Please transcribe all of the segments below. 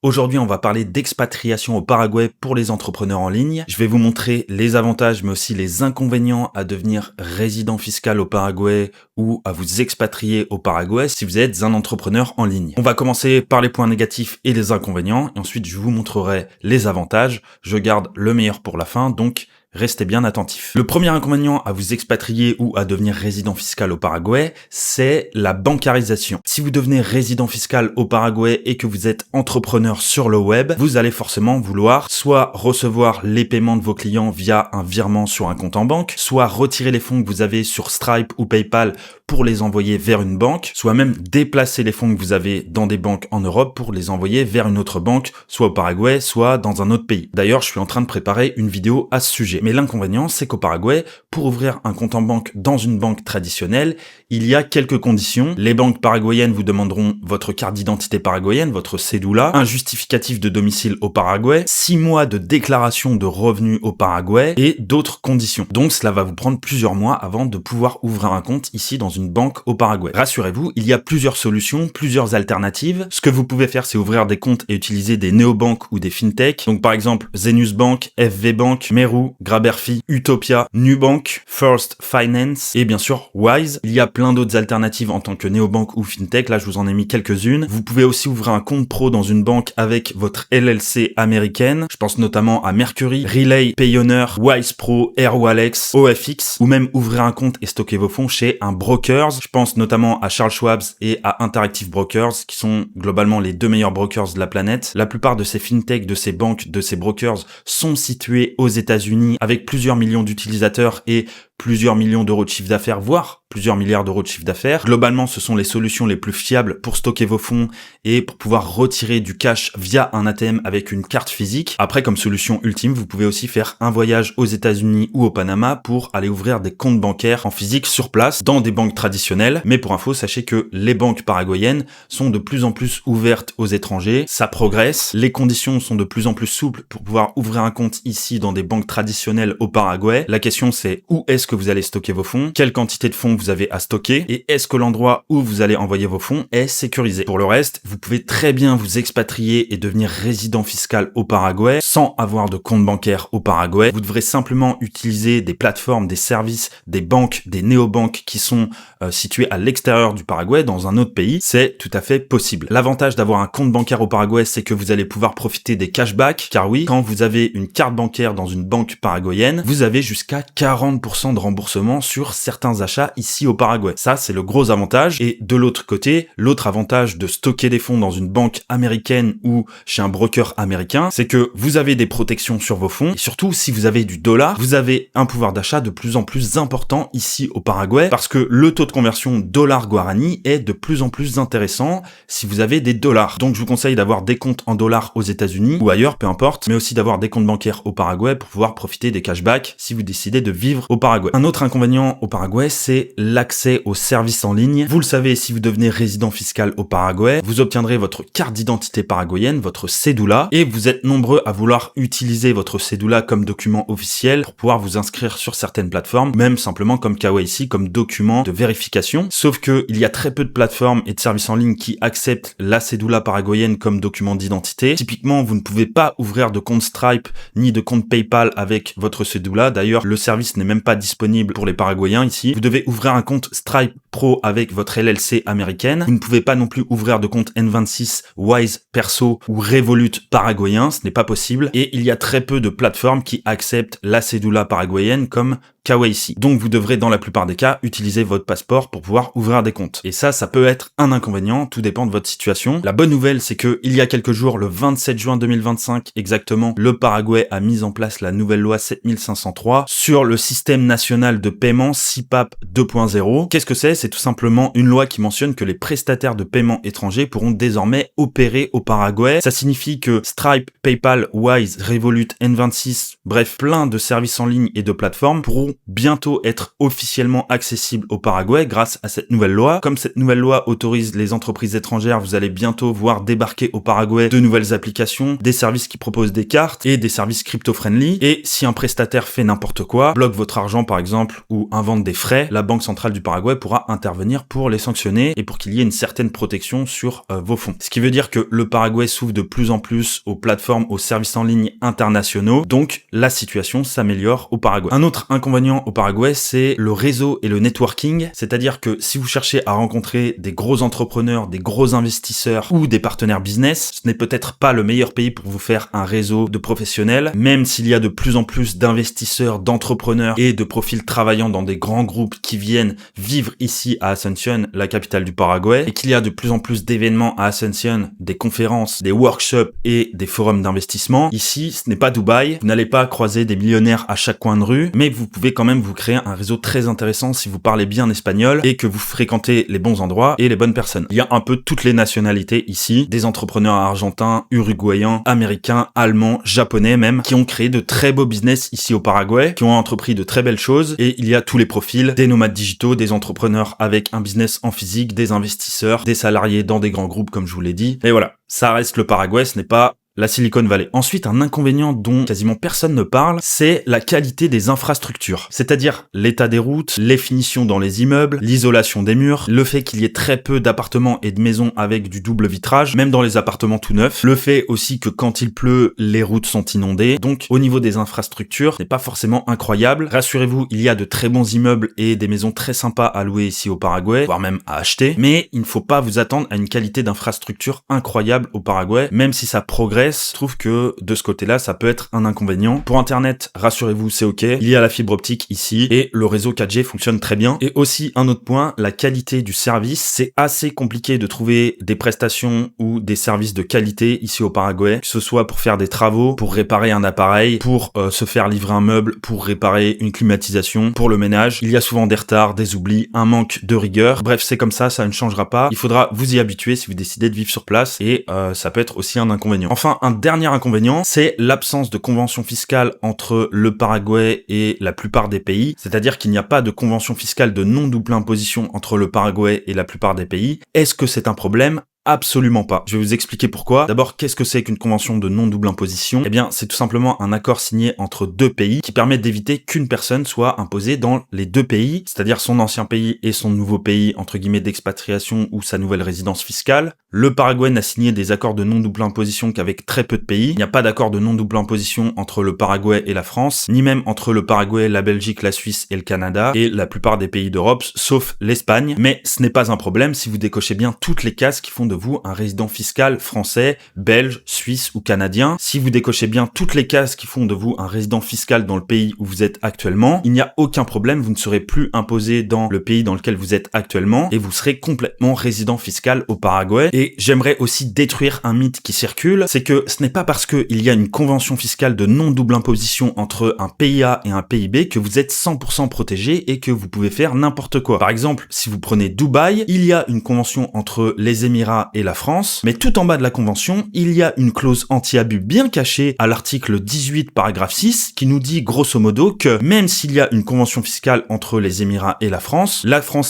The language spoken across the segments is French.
Aujourd'hui, on va parler d'expatriation au Paraguay pour les entrepreneurs en ligne. Je vais vous montrer les avantages, mais aussi les inconvénients à devenir résident fiscal au Paraguay ou à vous expatrier au Paraguay si vous êtes un entrepreneur en ligne. On va commencer par les points négatifs et les inconvénients, et ensuite je vous montrerai les avantages. Je garde le meilleur pour la fin, donc restez bien attentifs. Le premier inconvénient à vous expatrier ou à devenir résident fiscal au Paraguay, c'est la bancarisation. Si vous devenez résident fiscal au Paraguay et que vous êtes entrepreneur sur le web, vous allez forcément vouloir soit recevoir les paiements de vos clients via un virement sur un compte en banque, soit retirer les fonds que vous avez sur Stripe ou PayPal pour les envoyer vers une banque, soit même déplacer les fonds que vous avez dans des banques en Europe pour les envoyer vers une autre banque, soit au Paraguay, soit dans un autre pays. D'ailleurs, je suis en train de préparer une vidéo à ce sujet. Mais l'inconvénient, c'est qu'au Paraguay, pour ouvrir un compte en banque dans une banque traditionnelle, il y a quelques conditions. Les banques paraguayennes vous demanderont votre carte d'identité paraguayenne, votre cédula, un justificatif de domicile au Paraguay, 6 mois de déclaration de revenus au Paraguay et d'autres conditions. Donc cela va vous prendre plusieurs mois avant de pouvoir ouvrir un compte ici dans une banque au Paraguay. Rassurez-vous, il y a plusieurs solutions, plusieurs alternatives. Ce que vous pouvez faire, c'est ouvrir des comptes et utiliser des néobanques ou des fintech. Donc par exemple, Zenus Bank, FV Bank, Meru, Graberfi, Utopia, Nubank, First Finance et bien sûr Wise. Il y a plein d'autres alternatives en tant que néobanque ou fintech. Là, je vous en ai mis quelques-unes. Vous pouvez aussi ouvrir un compte pro dans une banque avec votre LLC américaine. Je pense notamment à Mercury, Relay, Payoneer, Wise Pro, Airwallex, OFX, ou même ouvrir un compte et stocker vos fonds chez un broker. Je pense notamment à Charles Schwab et à Interactive Brokers, qui sont globalement les deux meilleurs brokers de la planète. La plupart de ces fintech, de ces banques, de ces brokers sont situés aux États-Unis avec plusieurs millions d'utilisateurs et plusieurs millions d'euros de chiffre d'affaires, voire plusieurs milliards d'euros de chiffre d'affaires. Globalement, ce sont les solutions les plus fiables pour stocker vos fonds et pour pouvoir retirer du cash via un ATM avec une carte physique. Après, comme solution ultime, vous pouvez aussi faire un voyage aux États-Unis ou au Panama pour aller ouvrir des comptes bancaires en physique sur place dans des banques traditionnelles. Mais pour info, sachez que les banques paraguayennes sont de plus en plus ouvertes aux étrangers. Ça progresse. Les conditions sont de plus en plus souples pour pouvoir ouvrir un compte ici dans des banques traditionnelles au Paraguay. La question, c'est où est-ce que vous allez stocker vos fonds, quelle quantité de fonds vous avez à stocker et est-ce que l'endroit où vous allez envoyer vos fonds est sécurisé. Pour le reste, vous pouvez très bien vous expatrier et devenir résident fiscal au Paraguay sans avoir de compte bancaire au Paraguay. Vous devrez simplement utiliser des plateformes, des services, des banques, des néobanques qui sont situées à l'extérieur du Paraguay, dans un autre pays. C'est tout à fait possible. L'avantage d'avoir un compte bancaire au Paraguay, c'est que vous allez pouvoir profiter des cashbacks, car oui, quand vous avez une carte bancaire dans une banque paraguayenne, vous avez jusqu'à 40% de remboursement sur certains achats ici au Paraguay. Ça, c'est le gros avantage. Et de l'autre côté, l'autre avantage de stocker des fonds dans une banque américaine ou chez un broker américain, c'est que vous avez des protections sur vos fonds. Et surtout, si vous avez du dollar, vous avez un pouvoir d'achat de plus en plus important ici au Paraguay parce que le taux de conversion dollar-guarani est de plus en plus intéressant si vous avez des dollars. Donc, je vous conseille d'avoir des comptes en dollars aux États-Unis ou ailleurs, peu importe, mais aussi d'avoir des comptes bancaires au Paraguay pour pouvoir profiter des cashbacks si vous décidez de vivre au Paraguay. Un autre inconvénient au Paraguay, c'est l'accès aux services en ligne. Vous le savez, si vous devenez résident fiscal au Paraguay, vous obtiendrez votre carte d'identité paraguayenne, votre cédula, et vous êtes nombreux à vouloir utiliser votre cédula comme document officiel pour pouvoir vous inscrire sur certaines plateformes, même simplement comme KYC, comme document de vérification. Sauf que il y a très peu de plateformes et de services en ligne qui acceptent la cédula paraguayenne comme document d'identité. Typiquement, vous ne pouvez pas ouvrir de compte Stripe ni de compte PayPal avec votre cédula. D'ailleurs, le service n'est même pas disponible pour les Paraguayens ici. Vous devez ouvrir un compte Stripe Pro avec votre LLC américaine. Vous ne pouvez pas non plus ouvrir de compte N26, Wise Perso ou Revolut paraguayen. Ce n'est pas possible. Et il y a très peu de plateformes qui acceptent la cédula paraguayenne comme KYC. Donc vous devrez dans la plupart des cas utiliser votre passeport pour pouvoir ouvrir des comptes. Et ça peut être un inconvénient, tout dépend de votre situation. La bonne nouvelle, c'est que il y a quelques jours, le 27 juin 2025 exactement, le Paraguay a mis en place la nouvelle loi 7503 sur le système national de paiement SIPAP 2.0. Qu'est-ce que c'est? C'est tout simplement une loi qui mentionne que les prestataires de paiement étrangers pourront désormais opérer au Paraguay. Ça signifie que Stripe, PayPal, Wise, Revolut, N26, bref, plein de services en ligne et de plateformes pourront bientôt être officiellement accessibles au Paraguay grâce à cette nouvelle loi. Comme cette nouvelle loi autorise les entreprises étrangères, vous allez bientôt voir débarquer au Paraguay de nouvelles applications, des services qui proposent des cartes et des services crypto-friendly. Et si un prestataire fait n'importe quoi, bloque votre argent par exemple ou invente des frais, la Banque centrale du Paraguay pourra intervenir pour les sanctionner et pour qu'il y ait une certaine protection sur vos fonds. Ce qui veut dire que le Paraguay s'ouvre de plus en plus aux plateformes, aux services en ligne internationaux, donc la situation s'améliore au Paraguay. Un autre inconvénient au Paraguay, c'est le réseau et le networking, c'est-à-dire que si vous cherchez à rencontrer des gros entrepreneurs, des gros investisseurs ou des partenaires business, ce n'est peut-être pas le meilleur pays pour vous faire un réseau de professionnels, même s'il y a de plus en plus d'investisseurs, d'entrepreneurs et de profils travaillant dans des grands groupes qui viennent vivre ici à Asunción, la capitale du Paraguay, et qu'il y a de plus en plus d'événements à Asunción, des conférences, des workshops et des forums d'investissement. Ici, ce n'est pas Dubaï, vous n'allez pas croiser des millionnaires à chaque coin de rue, mais vous pouvez quand même vous créer un réseau très intéressant si vous parlez bien espagnol et que vous fréquentez les bons endroits et les bonnes personnes. Il y a un peu toutes les nationalités ici, des entrepreneurs argentins, uruguayens, américains, allemands, japonais même, qui ont créé de très beaux business ici au Paraguay, qui ont entrepris de très belles choses, et il y a tous les profils, des nomades digitaux, des entrepreneurs avec un business en physique, des investisseurs, des salariés dans des grands groupes comme je vous l'ai dit, et voilà, ça reste le Paraguay, ce n'est pas la Silicon Valley. Ensuite, un inconvénient dont quasiment personne ne parle, c'est la qualité des infrastructures. C'est-à-dire l'état des routes, les finitions dans les immeubles, l'isolation des murs, le fait qu'il y ait très peu d'appartements et de maisons avec du double vitrage, même dans les appartements tout neufs. Le fait aussi que quand il pleut, les routes sont inondées. Donc, au niveau des infrastructures, ce n'est pas forcément incroyable. Rassurez-vous, il y a de très bons immeubles et des maisons très sympas à louer ici au Paraguay, voire même à acheter. Mais il ne faut pas vous attendre à une qualité d'infrastructure incroyable au Paraguay, même si ça progresse. Je trouve que de ce côté-là, ça peut être un inconvénient. Pour Internet, rassurez-vous, c'est ok. Il y a la fibre optique ici et le réseau 4G fonctionne très bien. Et aussi, un autre point, la qualité du service. C'est assez compliqué de trouver des prestations ou des services de qualité ici au Paraguay, que ce soit pour faire des travaux, pour réparer un appareil, pour se faire livrer un meuble, pour réparer une climatisation, pour le ménage. Il y a souvent des retards, des oublis, un manque de rigueur. Bref, c'est comme ça ne changera pas. Il faudra vous y habituer si vous décidez de vivre sur place et ça peut être aussi un inconvénient. Enfin, un dernier inconvénient, c'est l'absence de convention fiscale entre le Paraguay et la plupart des pays. C'est-à-dire qu'il n'y a pas de convention fiscale de non-double imposition entre le Paraguay et la plupart des pays. Est-ce que c'est un problème ? Absolument pas. Je vais vous expliquer pourquoi. D'abord, qu'est-ce que c'est qu'une convention de non-double imposition ? Eh bien, c'est tout simplement un accord signé entre deux pays qui permet d'éviter qu'une personne soit imposée dans les deux pays, c'est-à-dire son ancien pays et son nouveau pays, entre guillemets, d'expatriation ou sa nouvelle résidence fiscale. Le Paraguay n'a signé des accords de non-double imposition qu'avec très peu de pays. Il n'y a pas d'accord de non-double imposition entre le Paraguay et la France, ni même entre le Paraguay, la Belgique, la Suisse et le Canada, et la plupart des pays d'Europe, sauf l'Espagne. Mais ce n'est pas un problème si vous décochez bien toutes les cases qui font de vous un résident fiscal français, belge, suisse ou canadien. Si vous décochez bien toutes les cases qui font de vous un résident fiscal dans le pays où vous êtes actuellement, il n'y a aucun problème, vous ne serez plus imposé dans le pays dans lequel vous êtes actuellement et vous serez complètement résident fiscal au Paraguay. Et j'aimerais aussi détruire un mythe qui circule, c'est que ce n'est pas parce qu'il y a une convention fiscale de non-double imposition entre un pays A et un pays B que vous êtes 100% protégé et que vous pouvez faire n'importe quoi. Par exemple, si vous prenez Dubaï, il y a une convention entre les Émirats et la France, mais tout en bas de la convention, il y a une clause anti-abus bien cachée à l'article 18 paragraphe 6 qui nous dit grosso modo que même s'il y a une convention fiscale entre les Émirats et la France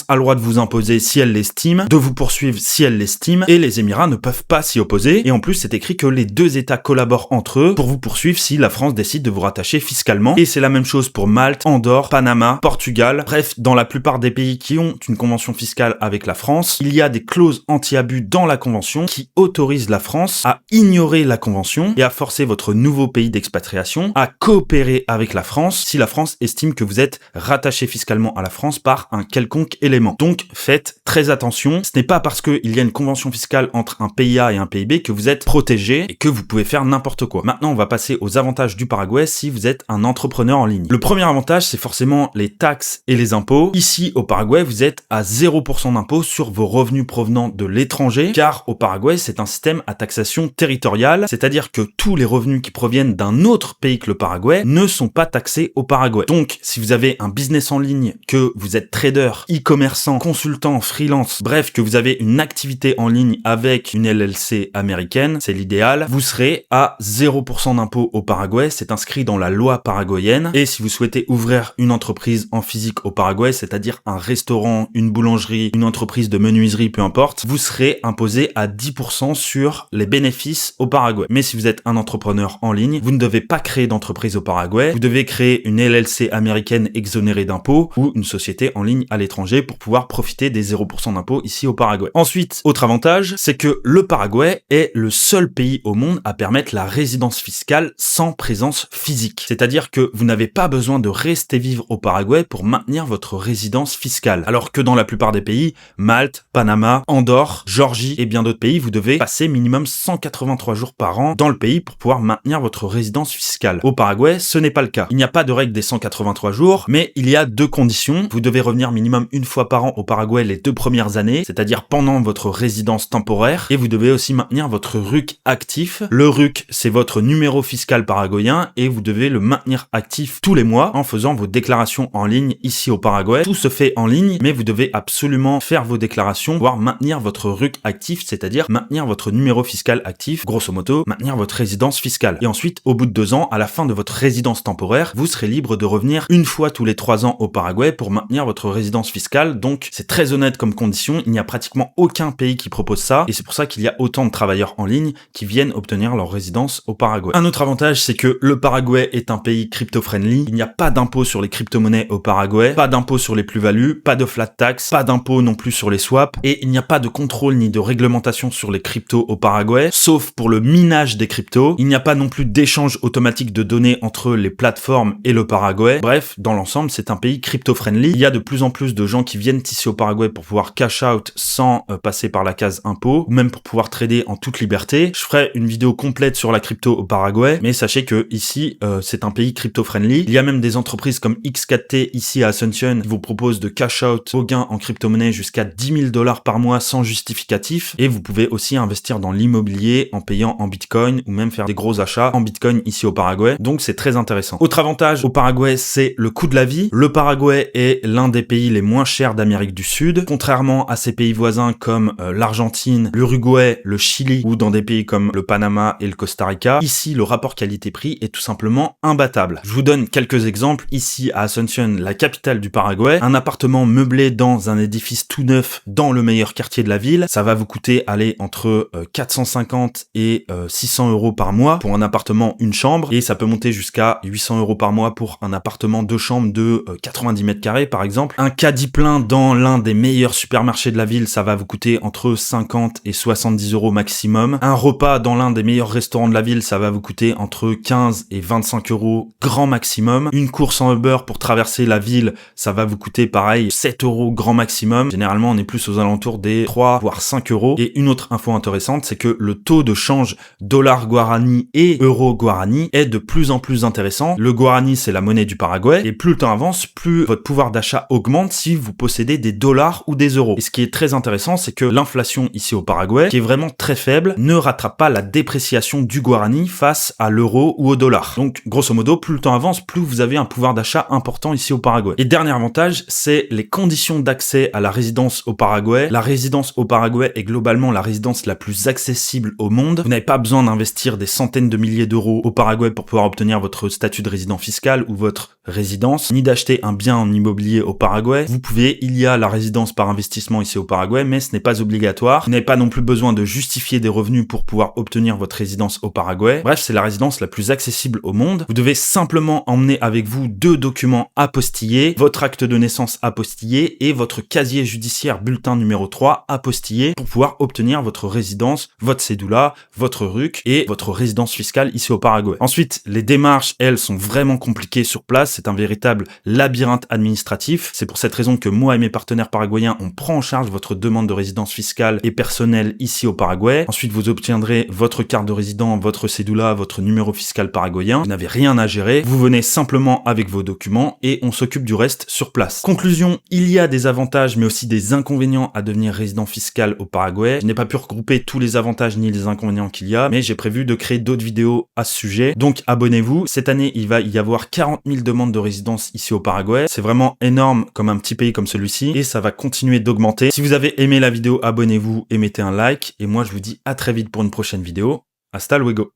a le droit de vous imposer si elle l'estime, de vous poursuivre si elle l'estime, et les Émirats ne peuvent pas s'y opposer, et en plus c'est écrit que les deux États collaborent entre eux pour vous poursuivre si la France décide de vous rattacher fiscalement, et c'est la même chose pour Malte, Andorre, Panama, Portugal, bref, dans la plupart des pays qui ont une convention fiscale avec la France, il y a des clauses anti-abus dans la convention qui autorise la France à ignorer la convention et à forcer votre nouveau pays d'expatriation à coopérer avec la France si la France estime que vous êtes rattaché fiscalement à la France par un quelconque élément. Donc faites très attention, ce n'est pas parce qu'il y a une convention fiscale entre un pays A et un pays B que vous êtes protégé et que vous pouvez faire n'importe quoi. Maintenant, on va passer aux avantages du Paraguay si vous êtes un entrepreneur en ligne. Le premier avantage, c'est forcément les taxes et les impôts. Ici, au Paraguay, vous êtes à 0% d'impôt sur vos revenus provenant de l'étranger, car au Paraguay, c'est un système à taxation territoriale, c'est-à-dire que tous les revenus qui proviennent d'un autre pays que le Paraguay ne sont pas taxés au Paraguay. Donc, si vous avez un business en ligne, que vous êtes trader, e-commerçant, consultant, freelance, bref, que vous avez une activité en ligne avec une LLC américaine, c'est l'idéal, vous serez à 0% d'impôt au Paraguay, c'est inscrit dans la loi paraguayenne. Et si vous souhaitez ouvrir une entreprise en physique au Paraguay, c'est-à-dire un restaurant, une boulangerie, une entreprise de menuiserie, peu importe, vous serez imposé à 10% sur les bénéfices au Paraguay. Mais si vous êtes un entrepreneur en ligne, vous ne devez pas créer d'entreprise au Paraguay, vous devez créer une LLC américaine exonérée d'impôts ou une société en ligne à l'étranger pour pouvoir profiter des 0% d'impôts ici au Paraguay. Ensuite, autre avantage, c'est que le Paraguay est le seul pays au monde à permettre la résidence fiscale sans présence physique. C'est-à-dire que vous n'avez pas besoin de rester vivre au Paraguay pour maintenir votre résidence fiscale. Alors que dans la plupart des pays, Malte, Panama, Andorre, Géorgie et bien d'autres pays, vous devez passer minimum 183 jours par an dans le pays pour pouvoir maintenir votre résidence fiscale. Au Paraguay, ce n'est pas le cas. Il n'y a pas de règle des 183 jours, mais il y a deux conditions. Vous devez revenir minimum une fois par an au Paraguay les 2 premières années, c'est-à-dire pendant votre résidence temporaire, et vous devez aussi maintenir votre RUC actif. Le RUC, c'est votre numéro fiscal paraguayen, et vous devez le maintenir actif tous les mois en faisant vos déclarations en ligne ici au Paraguay. Tout se fait en ligne, mais vous devez absolument faire vos déclarations, voire maintenir votre RUC actif, c'est-à-dire maintenir votre numéro fiscal actif, grosso modo, maintenir votre résidence fiscale. Et ensuite, au bout de 2 ans, à la fin de votre résidence temporaire, vous serez libre de revenir une fois tous les 3 ans au Paraguay pour maintenir votre résidence fiscale. Donc, c'est très honnête comme condition. Il n'y a pratiquement aucun pays qui propose ça. Et c'est pour ça qu'il y a autant de travailleurs en ligne qui viennent obtenir leur résidence au Paraguay. Un autre avantage, c'est que le Paraguay est un pays crypto-friendly. Il n'y a pas d'impôt sur les crypto-monnaies au Paraguay, pas d'impôt sur les plus-values, pas de flat tax, pas d'impôt non plus sur les swaps, et il n'y a pas de contrôle ni de réglementation sur les cryptos au Paraguay, sauf pour le minage des cryptos. Il n'y a pas non plus d'échange automatique de données entre les plateformes et le Paraguay. Bref, dans l'ensemble, c'est un pays crypto-friendly. Il y a de plus en plus de gens qui viennent ici au Paraguay pour pouvoir cash out sans passer par la case impôt, ou même pour pouvoir trader en toute liberté. Je ferai une vidéo complète sur la crypto au Paraguay, mais sachez que ici, c'est un pays crypto-friendly. Il y a même des entreprises comme X4T ici à Asunción qui vous proposent de cash out vos gains en crypto-monnaie jusqu'à $10 000 par mois sans justificatif. Et vous pouvez aussi investir dans l'immobilier en payant en Bitcoin ou même faire des gros achats en Bitcoin ici au Paraguay. Donc c'est très intéressant. Autre avantage au Paraguay, c'est le coût de la vie. Le Paraguay est l'un des pays les moins chers d'Amérique du Sud. Contrairement à ses pays voisins comme l'Argentine, l'Uruguay, le Chili ou dans des pays comme le Panama et le Costa Rica, ici le rapport qualité-prix est tout simplement imbattable. Je vous donne quelques exemples. Ici à Asunción, la capitale du Paraguay, un appartement meublé dans un édifice tout neuf dans le meilleur quartier de la ville, ça va vous coûter entre 450 et 600 euros par mois pour un appartement une chambre, et ça peut monter jusqu'à 800 euros par mois pour un appartement 2 chambres de 90 mètres carrés par exemple. Un caddie plein dans l'un des meilleurs supermarchés de la ville, ça va vous coûter entre 50 et 70 euros maximum. Un repas dans l'un des meilleurs restaurants de la ville, ça va vous coûter entre 15 et 25 euros grand maximum. Une course en Uber pour traverser la ville, ça va vous coûter pareil 7 euros grand maximum. Généralement, on est plus aux alentours des 3 voire 5 euros. Et une autre info intéressante, c'est que le taux de change dollar guarani et euro guarani est de plus en plus intéressant. Le guarani, c'est la monnaie du Paraguay, et plus le temps avance, plus votre pouvoir d'achat augmente si vous possédez des dollars ou des euros. Et ce qui est très intéressant, c'est que l'inflation ici au Paraguay, qui est vraiment très faible, ne rattrape pas la dépréciation du guarani face à l'euro ou au dollar. Donc, grosso modo, plus le temps avance, plus vous avez un pouvoir d'achat important ici au Paraguay. Et dernier avantage, c'est les conditions d'accès à la résidence au Paraguay. La résidence au Paraguay est globalement la résidence la plus accessible au monde. Vous n'avez pas besoin d'investir des centaines de milliers d'euros au Paraguay pour pouvoir obtenir votre statut de résident fiscal ou votre résidence, ni d'acheter un bien en immobilier au Paraguay. Vous pouvez, il y a la résidence par investissement ici au Paraguay, mais ce n'est pas obligatoire. Vous n'avez pas non plus besoin de justifier des revenus pour pouvoir obtenir votre résidence au Paraguay. Bref, c'est la résidence la plus accessible au monde. Vous devez simplement emmener avec vous 2 documents apostillés, votre acte de naissance apostillé et votre casier judiciaire bulletin numéro 3 apostillé pour pouvoir obtenir votre résidence, votre cédula, votre RUC et votre résidence fiscale ici au Paraguay. Ensuite, les démarches, elles, sont vraiment compliquées sur place. C'est un véritable labyrinthe administratif. C'est pour cette raison que moi et mes partenaires paraguayens, on prend en charge votre demande de résidence fiscale et personnelle ici au Paraguay. Ensuite, vous obtiendrez votre carte de résident, votre cédula, votre numéro fiscal paraguayen. Vous n'avez rien à gérer. Vous venez simplement avec vos documents et on s'occupe du reste sur place. Conclusion, il y a des avantages mais aussi des inconvénients à devenir résident fiscal au Paraguay. Paraguay. Je n'ai pas pu regrouper tous les avantages ni les inconvénients qu'il y a, mais j'ai prévu de créer d'autres vidéos à ce sujet. Donc abonnez-vous. Cette année, il va y avoir 40 000 demandes de résidence ici au Paraguay. C'est vraiment énorme comme un petit pays comme celui-ci et ça va continuer d'augmenter. Si vous avez aimé la vidéo, abonnez-vous et mettez un like. Et moi, je vous dis à très vite pour une prochaine vidéo. Hasta luego.